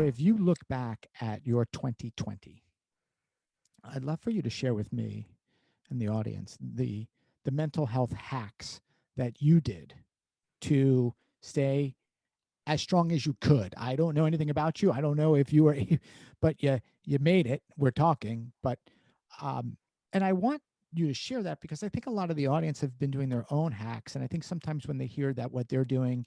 if you look back at your 2020, I'd love for you to share with me and the audience the mental health hacks that you did to stay as strong as you could. I don't know anything about you. I don't know if you were, but you made it. We're talking, but and I want you to share that because I think a lot of the audience have been doing their own hacks, and I think sometimes when they hear that what they're doing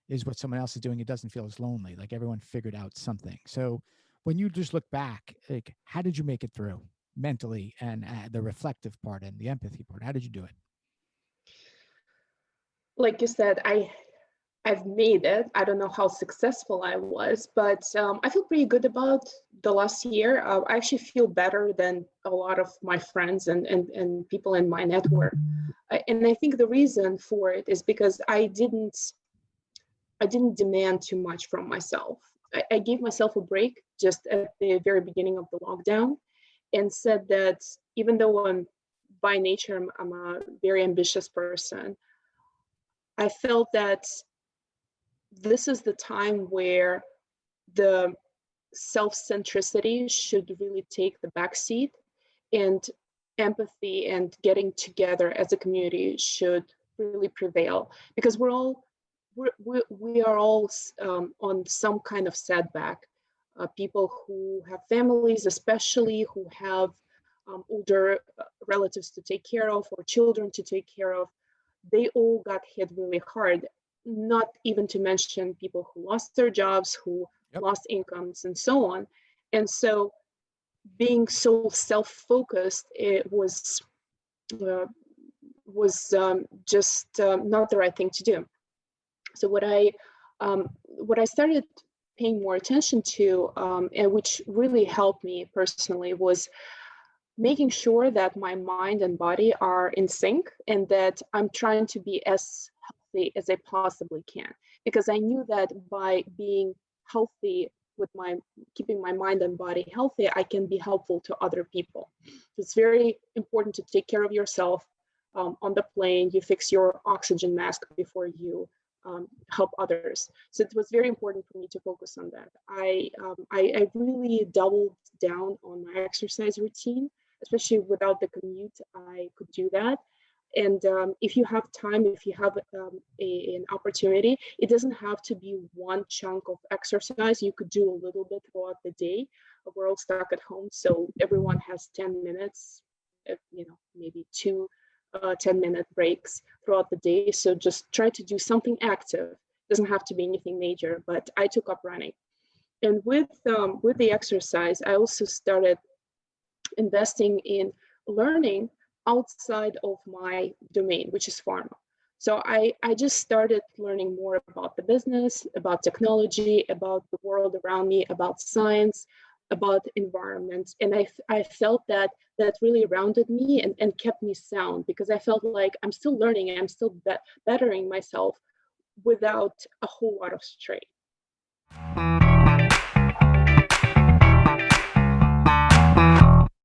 is what someone else is doing, it doesn't feel as lonely. Like everyone figured out something. So when you just look back, like how did you make it through mentally and the reflective part and the empathy part? How did you do it? Like you said, I've made it. I don't know how successful I was, but I feel pretty good about the last year. I actually feel better than a lot of my friends and people in my network. And I think the reason for it is because I didn't demand too much from myself. I gave myself a break just at the very beginning of the lockdown and said that even though by nature I'm a very ambitious person, I felt that this is the time where the self-centricity should really take the backseat, and empathy and getting together as a community should really prevail, because we are all on some kind of setback. People who have families, especially who have older relatives to take care of or children to take care of, they all got hit really hard, not even to mention people who lost their jobs, who lost incomes and so on. And so being so self-focused, it was just not the right thing to do. So what I started paying more attention to, and which really helped me personally, was making sure that my mind and body are in sync and that I'm trying to be as healthy as I possibly can. Because I knew that by being healthy with keeping my mind and body healthy, I can be helpful to other people. It's very important to take care of yourself. On the plane, you fix your oxygen mask before you help others. So it was very important for me to focus on that. I really doubled down on my exercise routine, especially without the commute. I could do that. And if you have time, if you have an opportunity, it doesn't have to be one chunk of exercise. You could do a little bit throughout the day. We're all stuck at home, so everyone has 10 minutes, maybe two 10-minute breaks throughout the day. So just try to do something active. It doesn't have to be anything major, but I took up running. And with the exercise, I also started investing in learning outside of my domain, which is pharma. So I just started learning more about the business, about technology, about the world around me, about science, about environment. And I felt that really rounded me and kept me sound, because I felt like I'm still learning and I'm still bettering myself without a whole lot of strain.